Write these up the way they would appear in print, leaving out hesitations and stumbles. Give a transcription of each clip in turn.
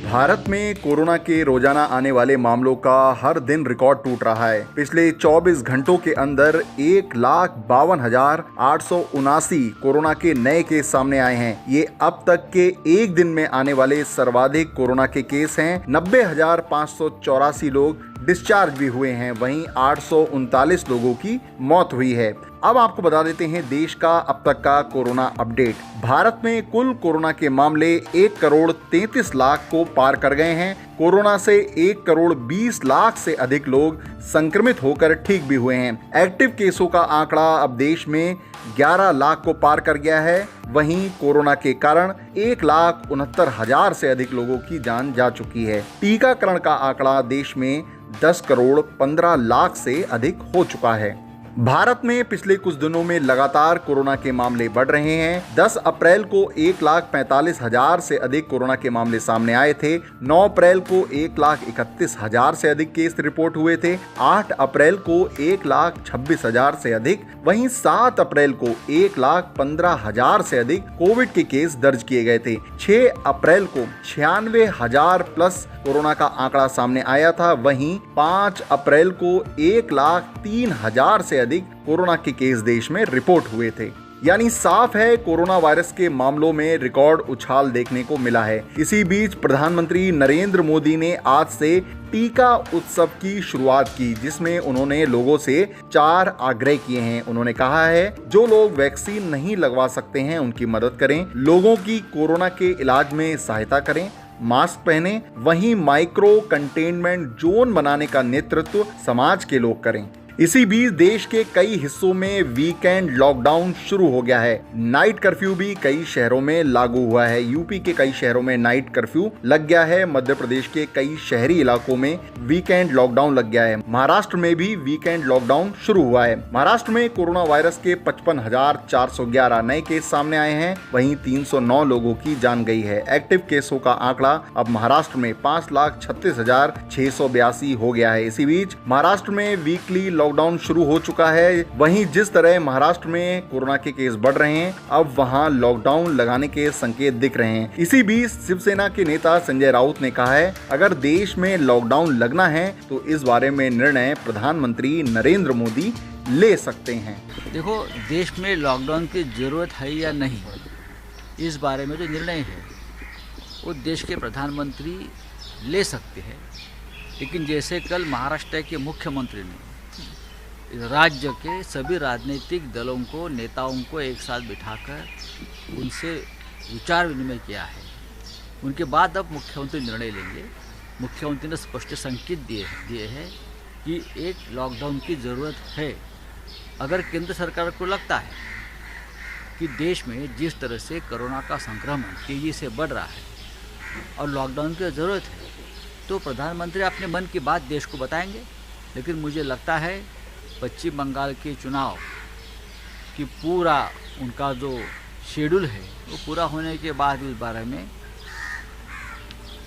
भारत में कोरोना के रोजाना आने वाले मामलों का हर दिन रिकॉर्ड टूट रहा है। पिछले 24 घंटों के अंदर 1,52,879 कोरोना के नए केस सामने आए हैं। ये अब तक के एक दिन में आने वाले सर्वाधिक कोरोना के केस हैं। 90,584 लोग डिस्चार्ज भी हुए हैं। वहीं 839 लोगों की मौत हुई है। अब आपको बता देते हैं देश का अब तक का कोरोना अपडेट। भारत में कुल कोरोना के मामले 1,33,00,000 को पार कर गए हैं। कोरोना से 1,20,00,000 से अधिक लोग संक्रमित होकर ठीक भी हुए हैं। एक्टिव केसों का आंकड़ा अब देश में 11 लाख को पार कर गया है। वहीं कोरोना के कारण 1,69,000 से अधिक लोगों की जान जा चुकी है। टीकाकरण का आंकड़ा देश में 10,15,00,000 से अधिक हो चुका है। भारत में पिछले कुछ दिनों में लगातार कोरोना के मामले बढ़ रहे हैं। 10 अप्रैल को 1,45,000 से अधिक कोरोना के मामले सामने आए थे। 9 अप्रैल को 1,31,000 से अधिक केस रिपोर्ट हुए थे। 8 अप्रैल को 1,26,000 से अधिक, वहीं 7 अप्रैल को 1,15,000 से अधिक कोविड के केस दर्ज किए गए थे। 6 अप्रैल को 96,000 प्लस कोरोना का आंकड़ा सामने आया था। वहीं 5 अप्रैल को 1,03,000 से अधिक कोरोना के केस देश में रिपोर्ट हुए थे। यानी साफ है कोरोना वायरस के मामलों में रिकॉर्ड उछाल देखने को मिला है। इसी बीच प्रधानमंत्री नरेंद्र मोदी ने आज से टीका उत्सव की शुरुआत की, जिसमें उन्होंने लोगों से 4 आग्रह किए हैं। उन्होंने कहा है जो लोग वैक्सीन नहीं लगवा सकते हैं उनकी मदद करें, लोगों की कोरोना के इलाज में सहायता करें, मास्क पहने। वहीं माइक्रो कंटेनमेंट जोन बनाने का नेतृत्व समाज के लोग करें। इसी बीच देश के कई हिस्सों में वीकेंड लॉकडाउन शुरू हो गया है। नाइट कर्फ्यू भी कई शहरों में लागू हुआ है। यूपी के कई शहरों में नाइट कर्फ्यू लग गया है। मध्य प्रदेश के कई शहरी इलाकों में वीकेंड लॉकडाउन लग गया है। महाराष्ट्र में भी वीकेंड लॉकडाउन शुरू हुआ है। महाराष्ट्र में कोरोना वायरस के 55,411 नए केस सामने आए हैं। वहीं 309 लोगों की जान गई है। एक्टिव केसों का आंकड़ा अब महाराष्ट्र में 5,36,682 हो गया है। इसी बीच महाराष्ट्र में वीकली लॉकडाउन शुरू हो चुका है। वहीं जिस तरह महाराष्ट्र में कोरोना के केस बढ़ रहे हैं, अब वहां लॉकडाउन लगाने के संकेत दिख रहे हैं। इसी बीच शिवसेना के नेता संजय राउत ने कहा है अगर देश में लॉकडाउन लगना है तो इस बारे में निर्णय प्रधानमंत्री नरेंद्र मोदी ले सकते हैं। देखो, देश में लॉकडाउन की जरूरत है या नहीं, इस बारे में जो निर्णय है वो देश के प्रधानमंत्री ले सकते हैं। लेकिन जैसे कल महाराष्ट्र के मुख्यमंत्री ने राज्य के सभी राजनीतिक दलों को, नेताओं को एक साथ बिठाकर उनसे विचार विनिमय किया है, उनके बाद अब मुख्यमंत्री निर्णय लेंगे। मुख्यमंत्री ने स्पष्ट संकेत दिए हैं कि एक लॉकडाउन की ज़रूरत है। अगर केंद्र सरकार को लगता है कि देश में जिस तरह से कोरोना का संक्रमण तेज़ी से बढ़ रहा है और लॉकडाउन की ज़रूरत है, तो प्रधानमंत्री अपने मन की बात देश को बताएंगे। लेकिन मुझे लगता है पश्चिम बंगाल के चुनाव की पूरा उनका जो शेड्यूल है वो पूरा होने के बाद इस बारे में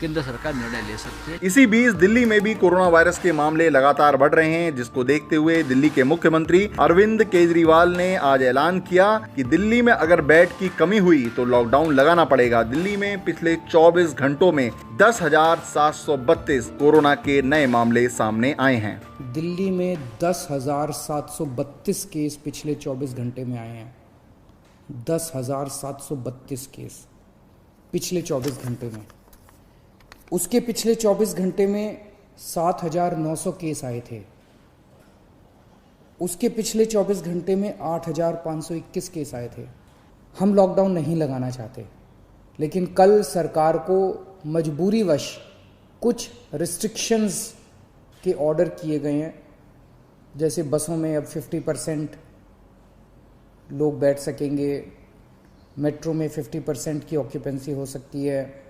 केंद्र सरकार निर्णय ले सकती है। इसी बीच दिल्ली में भी कोरोना वायरस के मामले लगातार बढ़ रहे हैं, जिसको देखते हुए दिल्ली के मुख्यमंत्री अरविंद केजरीवाल ने आज ऐलान किया कि दिल्ली में अगर बेड की कमी हुई तो लॉकडाउन लगाना पड़ेगा। दिल्ली में पिछले 24 घंटों में 10,732 कोरोना के नए मामले सामने आए हैं। दिल्ली में 10,732 केस पिछले 24 घंटे में आए हैं। 10,732 केस पिछले 24 घंटे में। उसके पिछले 24 घंटे में 7,900 केस आए थे। उसके पिछले 24 घंटे में 8,521 केस आए थे। हम लॉकडाउन नहीं लगाना चाहते, लेकिन कल सरकार को मजबूरीवश कुछ रिस्ट्रिक्शंस के ऑर्डर किए गए हैं। जैसे बसों में अब 50% लोग बैठ सकेंगे, मेट्रो में 50% की ऑक्यूपेंसी हो सकती है,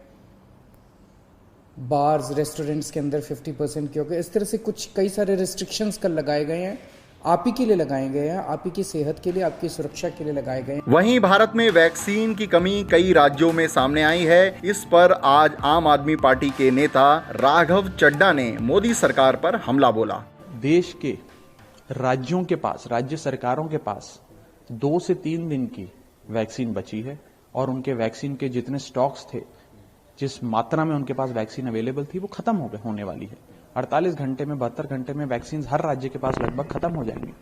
बार्स रेस्टोरेंट्स के अंदर 50% की होगी। इस तरह से कुछ कई सारे रिस्ट्रिक्शंस कल लगाए गए हैं। आप ही के लिए लगाए गए हैं, आप ही की सेहत के लिए, आपकी सुरक्षा के लिए लगाए गए हैं। वहीं भारत में वैक्सीन की कमी कई राज्यों में सामने आई है। इस पर आज आम आदमी पार्टी के नेता राघव चड्ढा ने मोदी सरकार पर हमला बोला। देश के राज्यों के पास, राज्य सरकारों के पास 2 से 3 दिन की वैक्सीन बची है और उनके वैक्सीन के जितने स्टॉक्स थे जिस मात्रा में उनके पास वैक्सीन अवेलेबल थी वो खत्म होने वाली है। 48 घंटे में 72 घंटे में वैक्सीन हर राज्य के पास लगभग खत्म हो जाएंगी।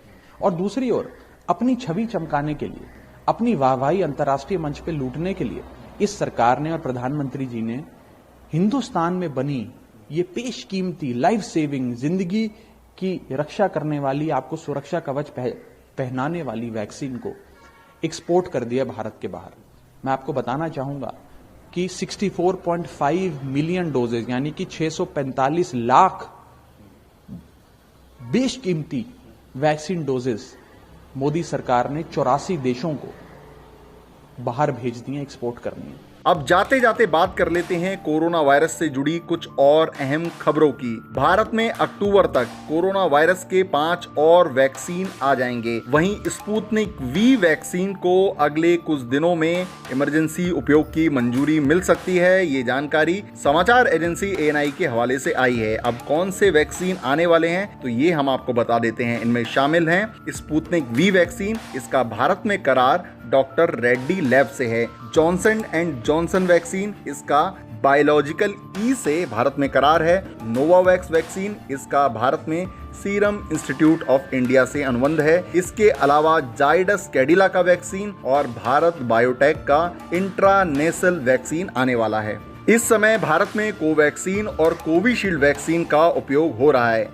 और दूसरी ओर अपनी छवि चमकाने के लिए, अपनी वाहवाही अंतर्राष्ट्रीय मंच पे लूटने के लिए इस सरकार ने और प्रधानमंत्री जी ने हिंदुस्तान में बनी ये पेशकीमती, लाइफ सेविंग, जिंदगी की रक्षा करने वाली, आपको सुरक्षा कवच पहनाने वाली वैक्सीन को एक्सपोर्ट कर दिया भारत के बाहर। मैं आपको बताना चाहूंगा कि 64.5 मिलियन डोजेज यानी कि 645 लाख बेशकीमती वैक्सीन डोजेस मोदी सरकार ने 84 देशों को बाहर भेज दिए, एक्सपोर्ट करनी है। अब जाते जाते बात कर लेते हैं कोरोना वायरस से जुड़ी कुछ और अहम खबरों की। भारत में अक्टूबर तक कोरोना वायरस के 5 और वैक्सीन आ जाएंगे। वहीं स्पुतनिक वी वैक्सीन को अगले कुछ दिनों में इमरजेंसी उपयोग की मंजूरी मिल सकती है। ये जानकारी समाचार एजेंसी ANI के हवाले से आई है। अब कौन से वैक्सीन आने वाले हैं तो ये हम आपको बता देते हैं। इनमें शामिल हैं स्पुतनिक वी वैक्सीन, इसका भारत में करार डॉक्टर रेड्डी लैब से है। जॉनसन एंड जॉनसन वैक्सीन, इसका बायोलॉजिकल ई से भारत में करार है। नोवावैक्स वैक्सीन, इसका भारत में सीरम इंस्टीट्यूट ऑफ इंडिया से अनुबंध है। इसके अलावा जाइडस कैडिला का वैक्सीन और भारत बायोटेक का इंट्रानेशनल वैक्सीन आने वाला है। इस समय भारत में कोवैक्सीन और कोविशील्ड वैक्सीन का उपयोग हो रहा है।